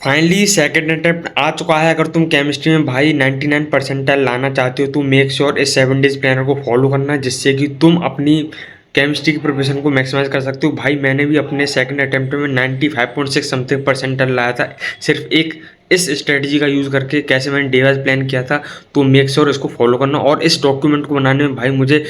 Finally second attempt आ चुका है। अगर तुम केमिस्ट्री में भाई 99 परसेंटाइल लाना चाहते हो तो मेक श्योर इस 7 डेज प्लानर को फॉलो करना, जिससे कि तुम अपनी केमिस्ट्री की प्रिपरेशन को मैक्सिमाइज कर सकते हो। भाई मैंने भी अपने सेकंड अटेम्प्ट में 95.6 समथिंग परसेंटाइल लाया था, सिर्फ एक इस स्ट्रेटजी का यूज़ करके। कैसे मैंने डे वाइज प्लान किया था, तो मेक श्योर इसको फॉलो करना। और इस डॉक्यूमेंट को बनाने में भाई मुझे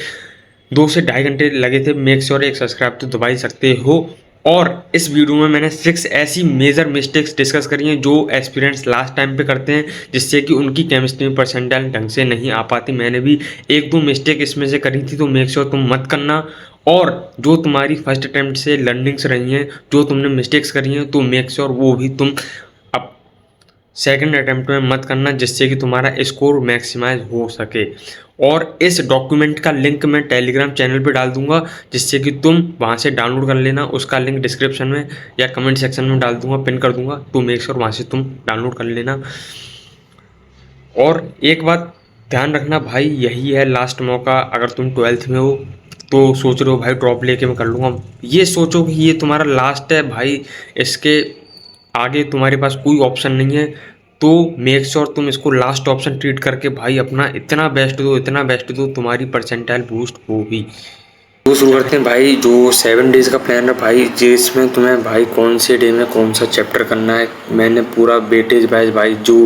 2 से ढाई घंटे लगे थे। मेक श्योर एक सब्सक्राइब तो दबा ही सकते हो। और इस वीडियो में मैंने 6 ऐसी मेजर मिस्टेक्स डिस्कस करी हैं जो एस्पिरेंट्स लास्ट टाइम पे करते हैं, जिससे कि उनकी केमिस्ट्री में परसेंटाइल ढंग से नहीं आ पाती। मैंने भी 1-2 मिस्टेक इसमें से करी थी, तो मेक श्योर तुम मत करना। और जो तुम्हारी फर्स्ट अटेम्प्ट से लर्निंग्स रही हैं, जो तुमने मिस्टेक्स करी हैं, तो मेक श्योर वो भी तुम अब सेकंड अटेम्प्ट में मत करना, जिससे कि तुम्हारा स्कोर मैक्सिमाइज हो सके। और इस डॉक्यूमेंट का लिंक मैं टेलीग्राम चैनल पे डाल दूंगा, जिससे कि तुम वहाँ से डाउनलोड कर लेना। उसका लिंक डिस्क्रिप्शन में या कमेंट सेक्शन में डाल दूंगा, पिन कर दूंगा, तो मेक श्योर वहाँ से तुम डाउनलोड कर लेना। और एक बात ध्यान रखना भाई, यही है लास्ट मौका। अगर तुम 12th में हो तो सोच रहे हो भाई ड्रॉप लेके मैं कर लूँगा, ये सोचो कि ये तुम्हारा लास्ट है भाई। इसके आगे तुम्हारे पास कोई ऑप्शन नहीं है, तो मेक श्योर तुम इसको लास्ट ऑप्शन ट्रीट करके भाई अपना इतना बेस्ट दो, इतना बेस्ट दो, तुम्हारी परसेंटाइल बूस्ट होगी। तो शुरू करते हैं भाई। जो 7 डेज़ का प्लान है भाई, जिसमें तुम्हें भाई कौन से डे में कौन सा चैप्टर करना है, मैंने पूरा वेटेज वाइज भाई जो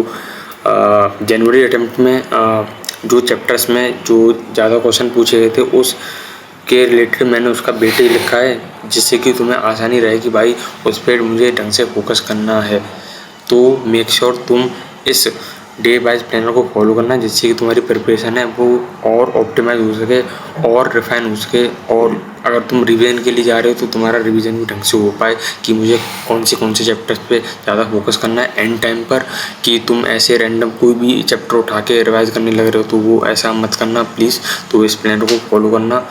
जनवरी अटेम्प्ट में जो चैप्टर्स में जो ज़्यादा क्वेश्चन पूछे गए थे उस के रिलेटेड मैंने उसका वेटेज लिखा है, जिससे कि तुम्हें आसानी रहे कि भाई उस पर मुझे ढंग से फोकस करना है। तो मेक श्योर तुम इस डे वाइज प्लानर को फॉलो करना, जिससे कि तुम्हारी प्रिपरेशन है वो और ऑप्टिमाइज हो सके और रिफाइन हो सके। और अगर तुम रिवीजन के लिए जा रहे हो तो तुम्हारा रिवीजन भी ढंग से हो पाए कि मुझे कौन से चैप्टर्स पे ज़्यादा फोकस करना है एंड टाइम पर। कि तुम ऐसे रैंडम कोई भी चैप्टर उठा के रिवाइज करने लग रहे हो, तो वो ऐसा मत करना प्लीज़। तो इस प्लानर को फॉलो करना।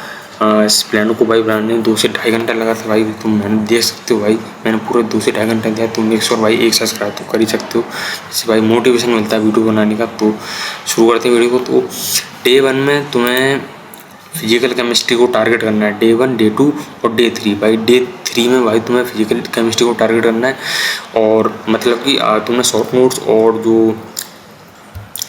इस प्लान को भाई बनाने में 2 से ढाई घंटा लगा था भाई, तुम मैंने देख सकते हो भाई। मैंने पूरे 2 से ढाई घंटा दिया। तुम मेक श्योर भाई एक सब्सक्राइब तो कर ही सकते हो, जिससे भाई मोटिवेशन मिलता है वीडियो बनाने का। तो शुरू करते हैं वीडियो को। तो डे 1 में तुम्हें फिजिकल केमिस्ट्री को टारगेट करना है। डे 1, डे 2 और डे 3। भाई डे 3 में भाई तुम्हें फिजिकल केमिस्ट्री को टारगेट करना है। और मतलब कि तुमने शॉर्ट नोट्स और जो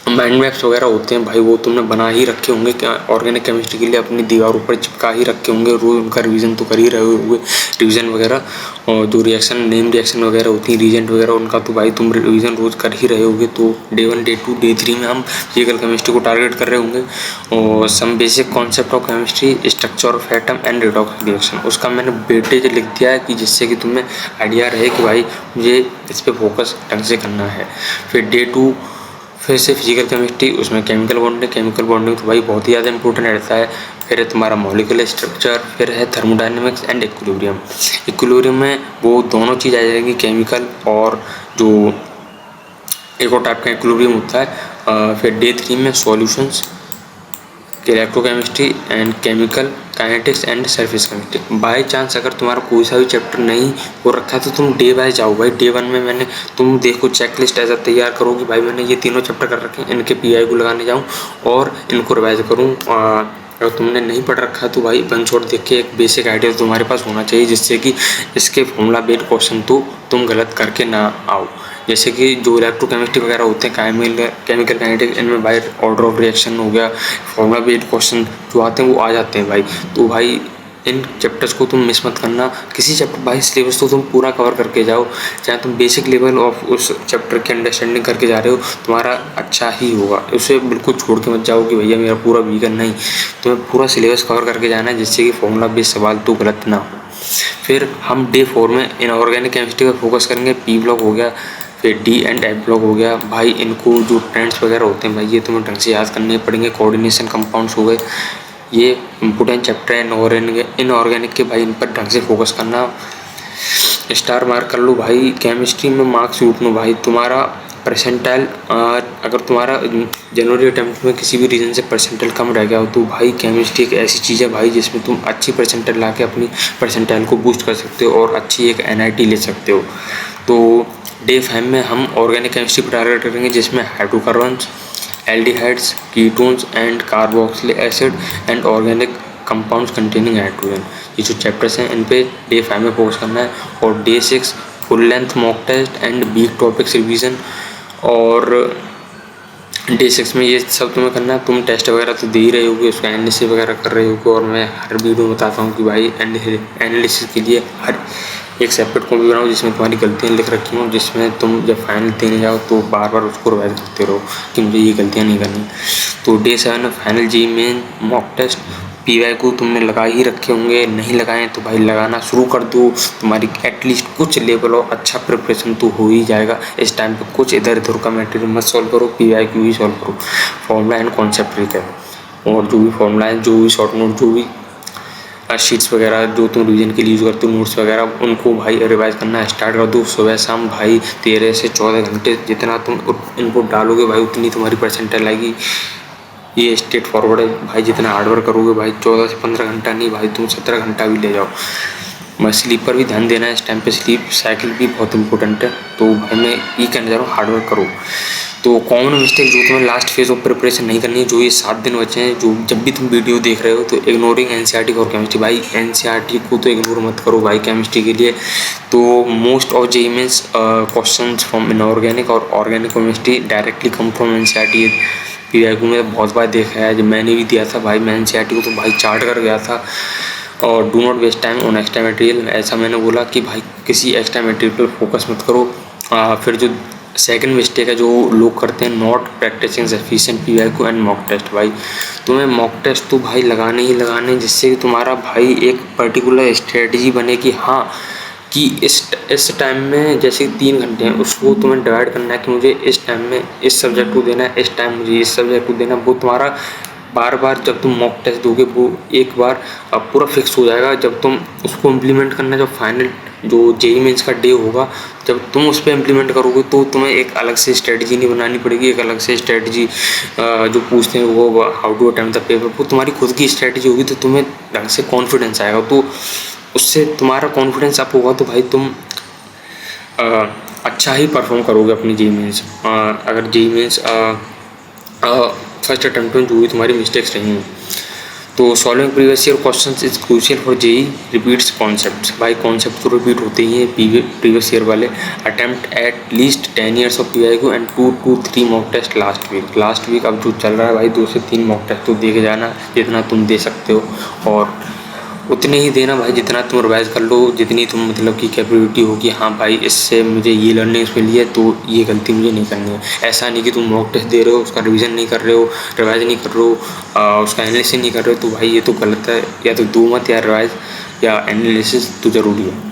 माइंड मैप्स वगैरह होते हैं भाई वो तुमने बना ही रखे होंगे, क्या ऑर्गेनिक केमिस्ट्री के लिए अपनी दीवारों पर चिपका ही रखे होंगे। रोज़ उनका रिवीजन तो कर ही रहे होंगे, रिवीजन वगैरह। और जो रिएक्शन नेम रिएक्शन वगैरह होती हैं, रीजेंट वगैरह, उनका तो भाई तुम रिवीजन रोज़ कर ही रहे होगे। तो डे 1, डे 2, डे 3 में हम फिजिकल केमिस्ट्री को टारगेट कर रहे होंगे। और some basic concept of chemistry, structure of atom and redox reaction, उसका मैंने वेटेज लिख दिया है कि जिससे कि तुम्हें आइडिया रहे कि भाई मुझे इस पर फोकस ढंग से करना है। फिर डे 2 फिर से फिजिकल केमिस्ट्री, उसमें केमिकल बॉन्डिंग तो भाई बहुत ही ज़्यादा इंपॉर्टेंट रहता है। फिर है तुम्हारा मॉलिक्यूलर स्ट्रक्चर, फिर है थर्मोडायनेमिक्स एंड इक्विलिब्रियम में वो दोनों चीज़ आ जाएंगी, केमिकल और जो एक और टाइप का इक्विलिब्रियम होता है। फिर डे 3 में solutions, electrochemistry and chemical kinetics and surface chemistry. By chance अगर तुम्हारा कोई सा भी चैप्टर नहीं हो रखा है तो तुम डे वाइज जाओ भाई। डे 1 में मैंने तुम देखो चेकलिस्ट ऐसा तैयार करो कि भाई मैंने ये तीनों चैप्टर कर रखे हैं, इनके पीआई को लगाने जाऊँ और इनको रिवाइज करूँ। अगर तुमने नहीं पढ़ रखा है तो भाई वन शॉट देख के एक बेसिक आइडिया तुम्हारे पास होना चाहिए, जिससे कि इसके फॉर्मूला बेस्ड क्वेश्चन तो तुम गलत करके ना आओ। जैसे कि जो इलेक्ट्रोकेमिस्ट्री वगैरह होते हैं, केमिकल काइनेटिक्स, इनमें भाई ऑर्डर ऑफ रिएक्शन हो गया, फॉर्मूला बेस्ड क्वेश्चन जो आते हैं वो आ जाते हैं भाई। तो भाई इन चैप्टर्स को तुम मिस मत करना। किसी चैप्टर भाई सिलेबस तो तुम पूरा कवर करके जाओ, चाहे तुम बेसिक लेवल ऑफ उस चैप्टर की अंडरस्टैंडिंग करके जा रहे हो, तुम्हारा अच्छा ही होगा। उसे बिल्कुल छोड़ के मत जाओ कि भैया मेरा पूरा वीकन नहीं, तुम्हें पूरा सिलेबस कवर करके जाना है, जिससे कि फॉर्मूला बेस्ड सवाल तो गलत ना हो। फिर हम डे 4 में इनऑर्गेनिक केमिस्ट्री पर फोकस करेंगे। पी ब्लॉक हो गया, फिर डी एंड एफ ब्लॉक हो गया। भाई इनको जो ट्रेंड्स वगैरह होते हैं भाई ये तुम्हें ढंग से याद करने पड़ेंगे। कोऑर्डिनेशन कंपाउंड्स हो गए, ये इंपोर्टेंट चैप्टर है इनऑर्गेनिक के भाई, इन पर ढंग से फोकस करना। स्टार मार्क कर लो भाई। केमिस्ट्री में मार्क्स लूट लो भाई। तुम्हारा परसेंटाइल अगर तुम्हारा जनवरी अटेम्प्ट में किसी भी रीज़न से परसेंटाइल कम रह गया हो तो भाई केमिस्ट्री एक ऐसी चीज़ है भाई जिसमें तुम अच्छी परसेंटाइल ला के अपनी परसेंटाइल को बूस्ट कर सकते हो और अच्छी एक NIT ले सकते हो। तो डे 5 में हम ऑर्गेनिक केमिस्ट्री पर टारगेट करेंगे, जिसमें hydrocarbons, aldehydes, ketones and carboxylic acid and organic compounds containing hydrogen. ये जो चैप्टर्स हैं इन पे डे 5 में फोकस करना है। और day 6 full length mock test and weak topics revision. और डे 6 में ये सब तुम्हें करना है। तुम टेस्ट वगैरह तो दे ही रहे होगे, उसका एनालिसिस वगैरह कर रहे होगे, और मैं हर वीडियो में बताता हूँ कि भाई एनालिसिस के लिए हर एक सेपरेट कॉपी बनाओ जिसमें तुम्हारी गलतियाँ लिख रखी हों, जिसमें तुम जब फाइनल देने जाओ तो बार बार उसको रिवाइज करते रहो कि मुझे ये गलतियाँ नहीं करनी। तो डे 7 फाइनल जी मेन मॉक टेस्ट। PYQ तुमने लगा ही रखे होंगे, नहीं लगाए तो भाई लगाना शुरू कर दो। तुम्हारी एटलीस्ट कुछ लेवल और अच्छा प्रिपरेशन तो हो ही जाएगा। इस टाइम पे कुछ इधर उधर का मटेरियल मत सॉल्व करो, PYQ ही सॉल्व करो। फॉर्मूला एंड कॉन्सेप्ट रिकैप और जो भी फॉर्मूला है, जो भी शॉर्ट नोट, जो भी शीट्स वगैरह जो तुम रिवीजन के लिए यूज़ करते हो, नोट्स वगैरह, उनको भाई रिवाइज करना स्टार्ट कर दो। सुबह शाम भाई 13 से 14 घंटे जितना तुम इनपुट डालोगे भाई उतनी तुम्हारी परसेंटाइल आएगी। ये स्ट्रेट फॉरवर्ड है भाई। जितना हार्डवर्क करोगे भाई 14 से 15 घंटा नहीं भाई, तुम 17 घंटा भी ले जाओ। मैं स्लीप पर भी ध्यान देना है इस टाइम पे। स्लीप साइकिल भी बहुत इंपॉर्टेंट है। तो भाई मैं ये कहना चाह रहा हूँ हार्डवर्क करो। तो कॉमन मिस्टेक जो तुम्हें लास्ट फेज ऑफ प्रिपरेशन नहीं करनी है, जो ये 7 दिन बचे हैं, जो जब भी तुम वीडियो देख रहे हो तो इग्नोरिंग NCERT फॉर केमिस्ट्री। भाई NCERT को तो इग्नोर मत करो भाई केमिस्ट्री के लिए। तो most of JEE mains questions from inorganic और organic chemistry directly come from NCERT। PYQ में बहुत बार देखा है, जब मैंने भी दिया था भाई मैं NCERT को तो भाई चार्ट कर गया था। और do not waste time on extra material, ऐसा मैंने बोला कि भाई किसी एक्स्ट्रा मटेरियल पर फोकस मत करो। फिर जो सेकंड मिस्टेक है जो लोग करते हैं, not practicing sufficient PYQ and mock test. भाई तुम्हें मॉक टेस्ट तो भाई लगाने ही लगाने, जिससे कि तुम्हारा भाई एक पर्टिकुलर स्ट्रेटजी बने कि हाँ कि इस टाइम में जैसे 3 घंटे हैं उसको तुम्हें डिवाइड करना है कि मुझे इस टाइम में इस सब्जेक्ट को देना है, इस टाइम मुझे इस सब्जेक्ट को देना है। वो तुम्हारा बार बार जब तुम मॉक टेस्ट दोगे वो एक बार पूरा फिक्स हो जाएगा। जब तुम उसको इम्प्लीमेंट करना, जब फाइनल जो JEE मेंस का डे होगा, जब तुम उस पर इम्प्लीमेंट करोगे तो तुम्हें एक अलग से स्ट्रेटजी नहीं बनानी पड़ेगी। एक अलग से स्ट्रेटजी जो पूछते हैं वो how to attempt the paper, वो तुम्हारी खुद की स्ट्रेटजी होगी। तो तुम्हें ढंग से कॉन्फिडेंस आएगा। तो उससे तुम्हारा कॉन्फिडेंस अप होगा तो भाई तुम अच्छा ही परफॉर्म करोगे अपनी JEE मेंस। अगर JEE मेंस फर्स्ट अटेम्प्ट में जो भी तुम्हारी मिस्टेक्स रही हैं। तो solving previous year questions is crucial for JEE repeats concepts. भाई कॉन्सेप्ट तो रिपीट होते ही हैं प्रीवियस ईयर वाले। Attempt at least 10 years of PYQ and 2 to 3 mock test last week अब जो चल रहा है भाई 2 से 3 मॉक टेस्ट तो देखे जाना, जितना तुम दे सकते हो और उतने ही देना भाई जितना तुम रिवाइज कर लो, जितनी तुम मतलब की कैपेबिलिटी होगी। हाँ भाई इससे मुझे ये लर्निंग्स मिली है तो ये गलती मुझे नहीं करनी है। ऐसा नहीं कि तुम मॉक टेस्ट दे रहे हो, उसका रिवीजन नहीं कर रहे हो, रिवाइज नहीं कर रहे हो, उसका एनालिसिस नहीं कर रहे हो, तो भाई ये तो गलत है। या तो दो मत, या रिवाइज या एनालिसिस तो ज़रूरी है।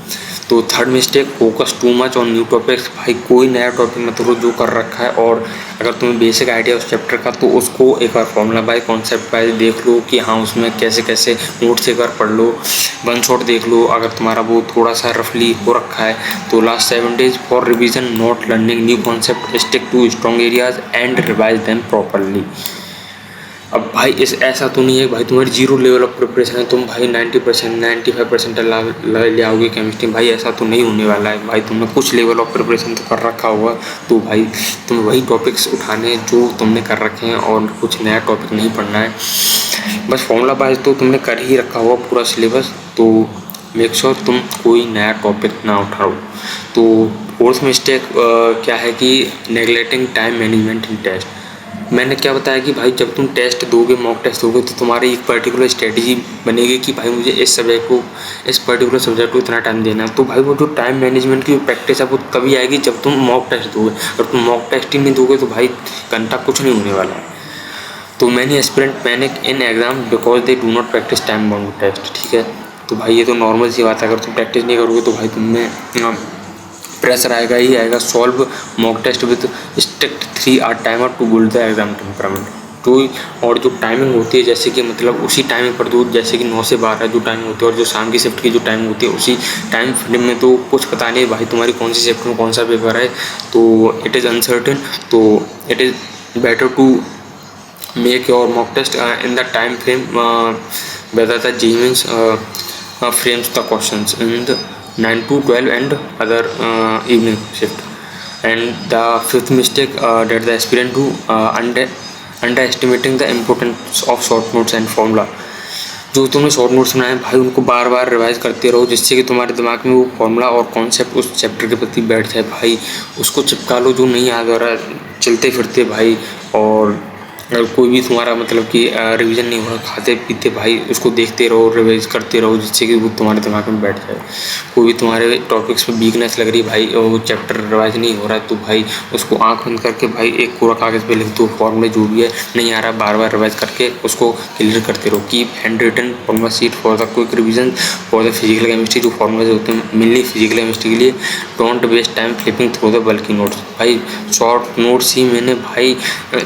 तो third mistake, focus too much on new topics. भाई कोई नया टॉपिक मत लो जो कर रखा है, और अगर तुम्हें बेसिक आइडिया उस चैप्टर का तो उसको एक बार फॉर्मूला बाय कॉन्सेप्ट बाय देख लो कि हाँ उसमें कैसे कैसे नोट्स एक बार पढ़ लो, वन शॉट देख लो। अगर तुम्हारा वो थोड़ा सा रफली हो रखा है तो last 7 days for revision, not learning new concept, stick to strong areas and revise them properly. अब भाई ऐसा तो नहीं है भाई तुम्हारी 0 लेवल ऑफ प्रिपरेशन है, तुम भाई 90% 95% ले आओगे केमिस्ट्री। भाई ऐसा तो नहीं होने वाला है। भाई तुमने कुछ लेवल ऑफ प्रिपरेशन तो कर रखा होगा, तो भाई तुम्हें वही टॉपिक्स उठाने जो तुमने कर रखे हैं और कुछ नया टॉपिक नहीं पढ़ना है। बस फॉर्मूला वाइज तो तुमने कर ही रखा होगा पूरा सिलेबस, तो मेक श्योर तुम कोई नया टॉपिक ना उठाओ। तो फोर्थ मिस्टेक क्या है कि नेगलेक्टिंग टाइम मैनेजमेंट इन टेस्ट। मैंने क्या बताया कि भाई जब तुम टेस्ट दोगे, मॉक टेस्ट दोगे, तो तुम्हारी एक पर्टिकुलर स्ट्रेटजी बनेगी कि भाई मुझे इस सब्जेक्ट को, इस पर्टिकुलर सब्जेक्ट को इतना टाइम देना है। तो भाई वो जो टाइम मैनेजमेंट की प्रैक्टिस है वो तभी आएगी जब तुम मॉक टेस्ट दोगे। अगर तुम मॉक टेस्ट ही नहीं दोगे तो भाई घंटा कुछ नहीं होने वाला है। तो many aspirant panic in exam because they do not practice time bound test. ठीक है, तो भाई ये तो नॉर्मल सी बात है। अगर तुम प्रैक्टिस नहीं करोगे तो भाई तुम्हें प्रेशर आएगा ही आएगा। Solve mock test with strict 3 hour timer to build the exam temperament. तो और जो टाइमिंग होती है, जैसे कि मतलब उसी टाइमिंग पर दो, जैसे कि 9 से 12 जो टाइमिंग होती है, और जो शाम की शिफ्ट की जो टाइमिंग होती है उसी टाइम फ्रेम में। तो कुछ पता नहीं भाई तुम्हारी कौन सी शिफ्ट में कौन सा पेपर है, तो इट इज़ अनसर्टेन। तो it is better to make your mock test in the time frame whether the JEE means frames the questions in the 9 to 12 and other evening shift. And the fifth mistake that the aspirant do underestimating the importance of short notes and formula. जो तुमने short notes बनाए भाई उनको बार बार revise करते रहो, जिससे कि तुम्हारे दिमाग में वो फॉर्मूला और कॉन्सेप्ट उस चैप्टर के प्रति बैठ जाए भाई। उसको चिपका लो जो नहीं याद हो रहा है चलते फिरते भाई। और अगर कोई भी तुम्हारा मतलब कि रिवीजन नहीं हो रहा खाते पीते भाई उसको देखते रहो, रिवाइज करते रहो, जिससे कि वो तुम्हारे दिमाग में बैठ जाए। कोई भी तुम्हारे टॉपिक्स में वीकनेस लग रही भाई और वो चैप्टर रिवाइज नहीं हो रहा है तो भाई उसको आंख बंद करके भाई एक पूरा कागज़ पे लिख दो, फॉर्मूले जो भी है नहीं आ रहा बार बार रिवाइज करके उसको क्लियर करते रहो। Keep hand written formula sheet for the quick revision for the physical chemistry. जो फॉर्मूलाज होते हैं मेनली फिजिकल केमिस्ट्री के लिए। Don't waste time flipping through the bulky notes. भाई शॉर्ट नोट्स ही मैंने भाई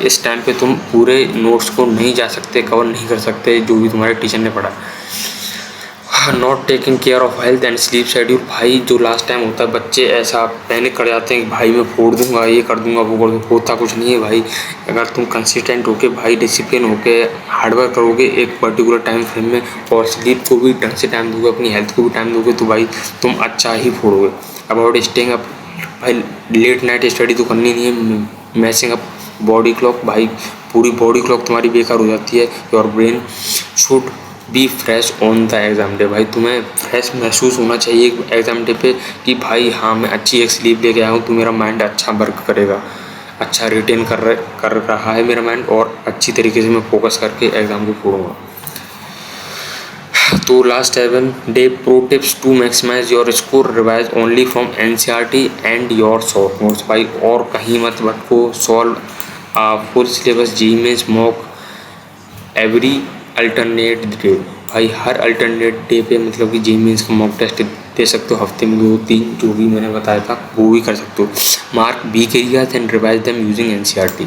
इस टाइम पे तुम पूरे नोट्स को नहीं जा सकते, कवर नहीं कर सकते जो भी तुम्हारे टीचर ने पढ़ा। Not taking care of health and sleep schedule. भाई जो लास्ट टाइम होता है बच्चे ऐसा पैनिक कर जाते हैं कि भाई मैं फोड़ दूंगा, ये कर दूंगा, वो कर दूंगा, होता कुछ नहीं है भाई। अगर तुम कंसिस्टेंट होके भाई डिसिप्लिन होके हार्डवर्क करोगे एक पर्टिकुलर टाइम फ्रेम में और स्लीप को भी ढंग से टाइम दोगे, अपनी हेल्थ को भी टाइम दोगे तो भाई तुम अच्छा ही फोड़ोगे। अबाउट स्टेइंग अप भाई लेट नाइट स्टडी तो करनी नहीं है। मैसिंग अप बॉडी क्लॉक भाई पूरी बॉडी क्लॉक तुम्हारी बेकार हो जाती है। Your brain should be fresh on the exam day. भाई तुम्हें फ्रेश महसूस होना चाहिए एग्ज़ाम डे पे कि भाई हाँ मैं अच्छी एक स्लीप लेके आया हूँ तो मेरा माइंड अच्छा वर्क करेगा, अच्छा रिटेन कर रहा है मेरा माइंड और अच्छी तरीके से मैं फोकस करके एग्ज़ाम को फोड़ूंगा। तो last 7 day pro tips to maximise your score. Revise only from NCERT and your short notes. भाई और कहीं मत भटको। Solve full syllabus JEE mains mock every alternate day. भाई हर अल्टरनेट डे पे मतलब कि जी मेंस का मॉक टेस्ट दे सकते हो, हफ्ते में 2-3 जो भी मैंने बताया था वो भी कर सकते हो। Mark weak areas and revise them using NCERT.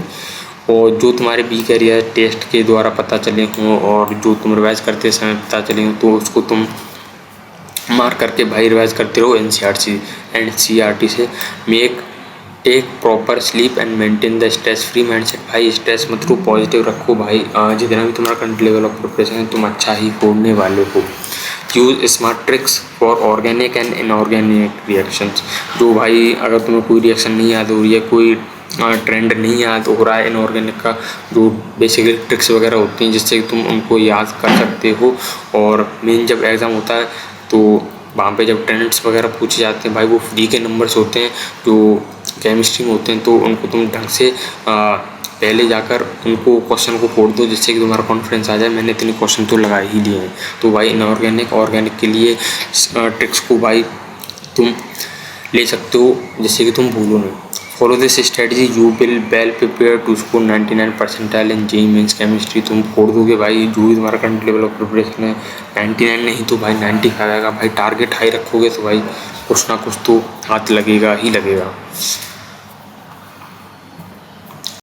और जो तुम्हारे वीक एरिया टेस्ट के द्वारा पता चले हों और जो तुम रिवाइज करते समय पता चले हों तो उसको तुम मार्क करके भाई रिवाइज करते रहो एनसीईआरटी से। Make take proper sleep and maintain the stress free mindset. भाई स्ट्रेस मत लो, पॉजिटिव रखो भाई। जितना भी तुम्हारा करंट लेवल ऑफ प्रिपरेशन है तुम अच्छा ही फोड़ने वाले हो। Use smart tricks for organic and inorganic reactions. जो भाई अगर तुम्हें कोई रिएक्शन नहीं याद हो रही है, कोई ट्रेंड नहीं याद हो रहा है इनऑर्गेनिक का, जो बेसिकली ट्रिक्स वगैरह होती हैं जिससे तुम उनको याद कर सकते हो। और मेन जब एग्ज़ाम होता है तो वहाँ पे जब ट्रेंड्स वगैरह पूछे जाते हैं भाई वो फ्री के नंबर्स होते हैं जो केमिस्ट्री में होते हैं, तो उनको तुम ढंग से पहले जाकर उनको क्वेश्चन को फोड़ दो जिससे कि तुम्हारा कॉन्फिडेंस आ जाए मैंने इतने क्वेश्चन तो लगा ही लिए हैं। तो भाई इनऑर्गेनिक ऑर्गेनिक के लिए ट्रिक्स को भाई तुम ले सकते हो जिससे कि तुम भूलो नहीं। Follow this strategy you will well prepare to score 99 percentile in JEE mains chemistry. तुम फोड़ दोगे भाई जो भी तुम्हारा करंट लेवल ऑफ प्रिपरेशन है 99 नहीं तो भाई 95 आएगा। भाई टारगेट हाई रखोगे तो भाई कुछ ना कुछ तो हाथ लगेगा ही लगेगा।